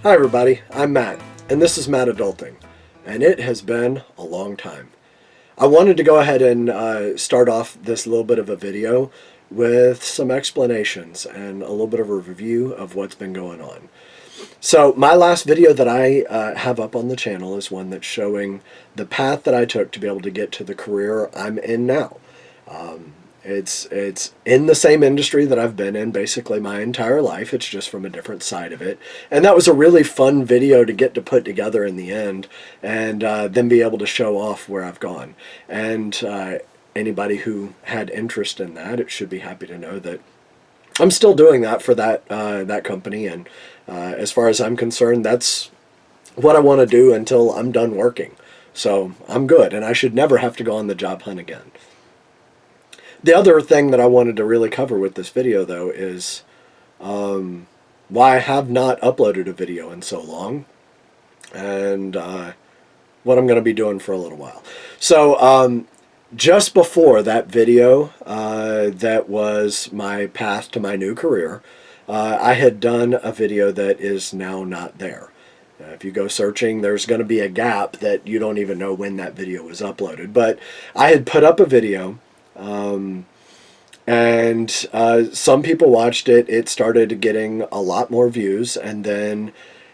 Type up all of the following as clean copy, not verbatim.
Hi everybody, I'm Matt, and this is Matt Adulting, and it has been a long time. I wanted to go ahead and start off this little bit of a video with some explanations and a little bit of a review of what's been going on. So my last video that I have up on the channel is one that's showing the path that I took to be able to get to the career I'm in now. It's in the same industry that I've been in basically my entire life. It's just from a different side of it. And that was a really fun video to get to put together in the end and then be able to show off where I've gone. And anybody who had interest in that, it should be happy to know that I'm still doing that for that company. And as far as I'm concerned, that's what I want to do until I'm done working. So I'm good, and I should never have to go on the job hunt again. The other thing that I wanted to really cover with this video, though, is why I have not uploaded a video in so long, and what I'm going to be doing for a little while. So just before that video that was my path to my new career, I had done a video that is now not there. If you go searching, there's going to be a gap that you don't even know when that video was uploaded. But I had put up a video, and some people watched it. It started getting a lot more views, and then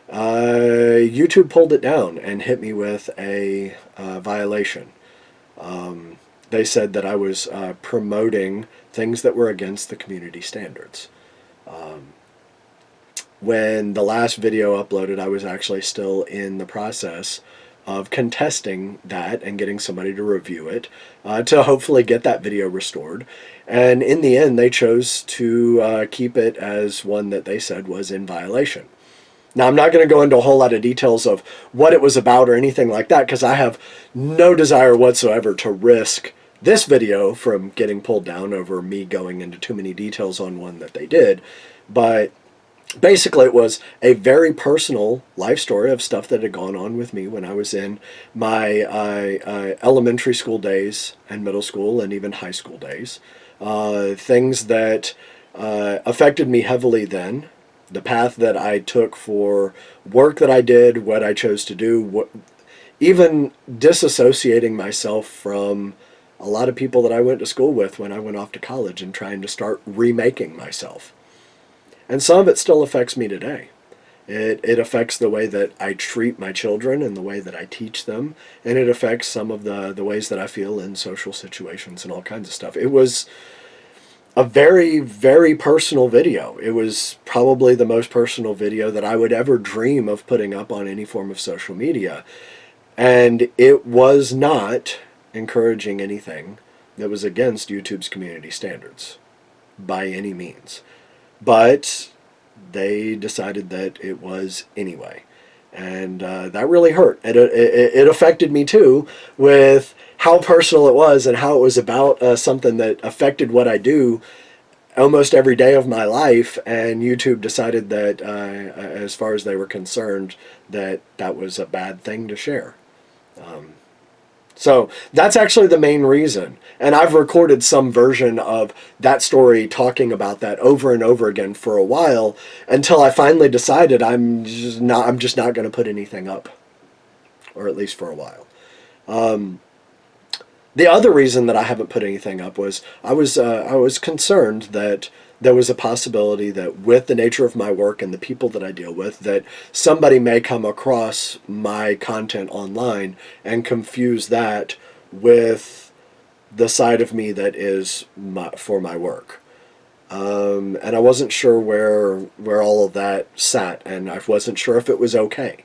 YouTube pulled it down and hit me with a violation. They said that I was promoting things that were against the community standards. When the last video uploaded, I was actually still in the process of contesting that and getting somebody to review it to hopefully get that video restored. And in the end, they chose to keep it as one that they said was in violation. Now, I'm not going to go into a whole lot of details of what it was about or anything like that, because I have no desire whatsoever to risk this video from getting pulled down over me going into too many details on one that they did. But basically, it was a very personal life story of stuff that had gone on with me when I was in my elementary school days and middle school and even high school days. Things that affected me heavily then. The path that I took for work that I did, what I chose to do, even disassociating myself from a lot of people that I went to school with when I went off to college and trying to start remaking myself. And some of it still affects me today. It affects the way that I treat my children and the way that I teach them, and it affects some of the ways that I feel in social situations and all kinds of stuff. It was a very, very personal video. It was probably the most personal video that I would ever dream of putting up on any form of social media. And it was not encouraging anything that was against YouTube's community standards by any means. But they decided that it was anyway. And that really hurt. It affected me too, with how personal it was and how it was about something that affected what I do almost every day of my life. And YouTube decided that, as far as they were concerned, that that was a bad thing to share. So that's actually the main reason. And I've recorded some version of that story talking about that over and over again for a while, until I finally decided I'm just not going to put anything up, or at least for a while. The other reason that I haven't put anything up was I was concerned that there was a possibility that with the nature of my work and the people that I deal with, that somebody may come across my content online and confuse that with the side of me that is for my work. And I wasn't sure where all of that sat, and I wasn't sure if it was okay.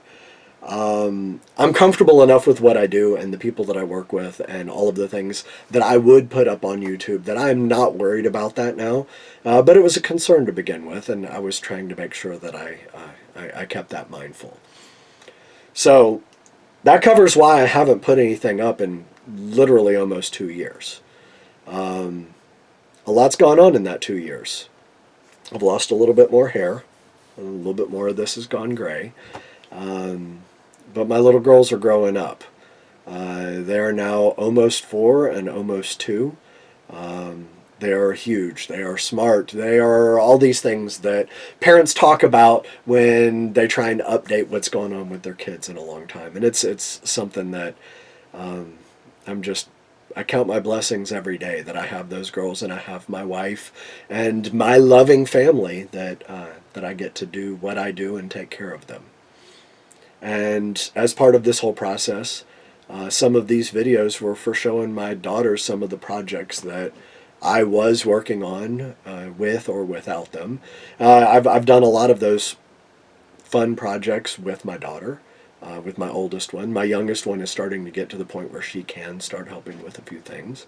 I'm comfortable enough with what I do and the people that I work with and all of the things that I would put up on YouTube that I'm not worried about that now. But it was a concern to begin with, and I was trying to make sure that I kept that mindful. So that covers why I haven't put anything up in literally almost 2 years. A lot's gone on in that 2 years. I've lost a little bit more hair. A little bit more of this has gone gray. But my little girls are growing up. They are now almost 4 and almost 2. They are huge. They are smart. They are all these things that parents talk about when they try and update what's going on with their kids in a long time. And it's something that I'm just, I count my blessings every day that I have those girls and I have my wife and my loving family that I get to do what I do and take care of them. And as part of this whole process, some of these videos were for showing my daughters some of the projects that I was working on with or without them. I've done a lot of those fun projects with my daughter, with my oldest one. My youngest one is starting to get to the point where she can start helping with a few things.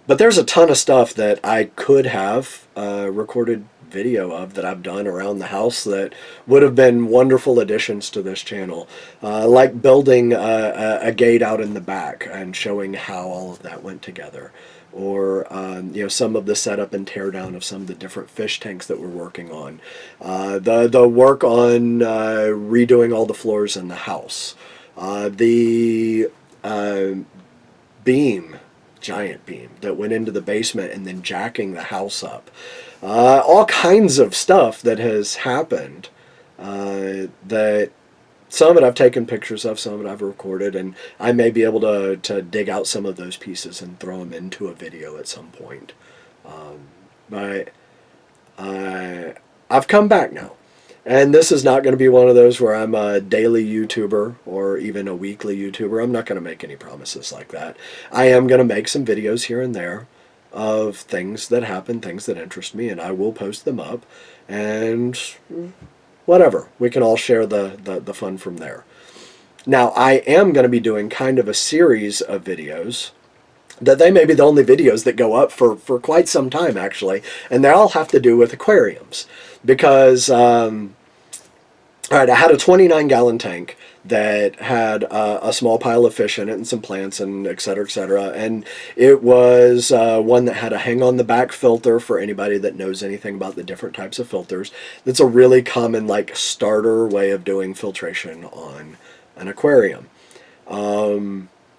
But there's a ton of stuff that I could have recorded video of that I've done around the house that would have been wonderful additions to this channel. Like building a gate out in the back and showing how all of that went together. Or some of the setup and tear down of some of the different fish tanks that we're working on. The work on redoing all the floors in the house. The beam, giant beam that went into the basement and then jacking the house up. All kinds of stuff that has happened that some of it I've taken pictures of, some of it I've recorded, and I may be able to dig out some of those pieces and throw them into a video at some point. But I've come back now. And this is not going to be one of those where I'm a daily YouTuber or even a weekly YouTuber. I'm not going to make any promises like that. I am going to make some videos here and there of things that happen, things that interest me, and I will post them up. And whatever, we can all share the fun from there. Now, I am going to be doing kind of a series of videos that they may be the only videos that go up for quite some time, actually, and they all have to do with aquariums. Because, all right, I had a 29-gallon tank that had a small pile of fish in it and some plants and et cetera, and it was one that had a hang-on-the-back filter for anybody that knows anything about the different types of filters. That's a really common, like, starter way of doing filtration on an aquarium.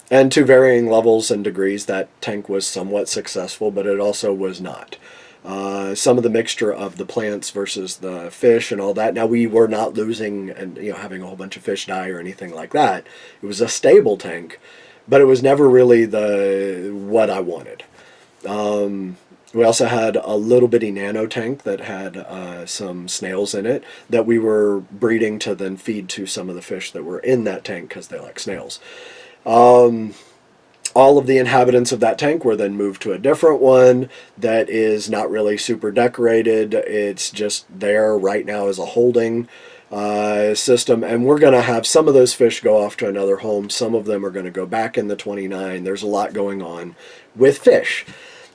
And to varying levels and degrees, that tank was somewhat successful, but it also was not. Some of the mixture of the plants versus the fish and all that. Now, we were not losing and having a whole bunch of fish die or anything like that. It was a stable tank, but it was never really what I wanted. We also had a little bitty nano tank that had some snails in it that we were breeding to then feed to some of the fish that were in that tank because they like snails. All of the inhabitants of that tank were then moved to a different one that is not really super decorated. It's just there right now as a holding system, and we're going to have some of those fish go off to another home. Some of them are going to go back in the 29. There's a lot going on with fish.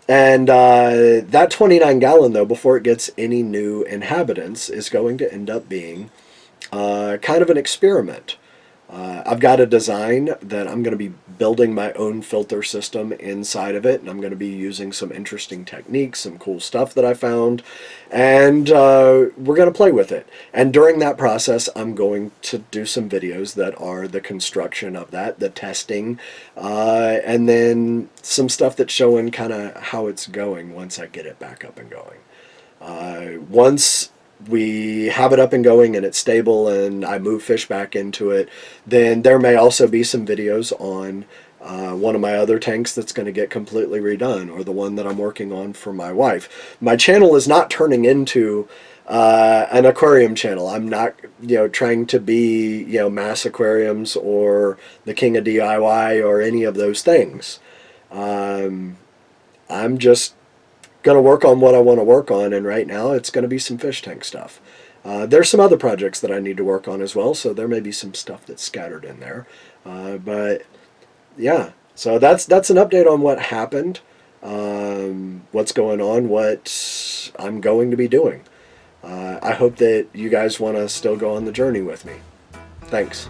And that 29-gallon, though, before it gets any new inhabitants, is going to end up being kind of an experiment. I've got a design that I'm going to be building my own filter system inside of it, and I'm going to be using some interesting techniques, some cool stuff that I found, and we're going to play with it. And during that process, I'm going to do some videos that are the construction of that, the testing, and then some stuff that's showing kind of how it's going once I get it back up and going. Once we have it up and going and it's stable and I move fish back into it, then there may also be some videos on one of my other tanks that's going to get completely redone, or the one that I'm working on for my wife. My channel is not turning into an aquarium channel. I'm not trying to be Mass Aquariums or the King of DIY or any of those things. I'm just going to work on what I want to work on, and right now it's going to be some fish tank stuff. There's some other projects that I need to work on as well, so there may be some stuff that's scattered in there. But yeah, so that's an update on what happened, what's going on, what I'm going to be doing. I hope that you guys want to still go on the journey with me. Thanks.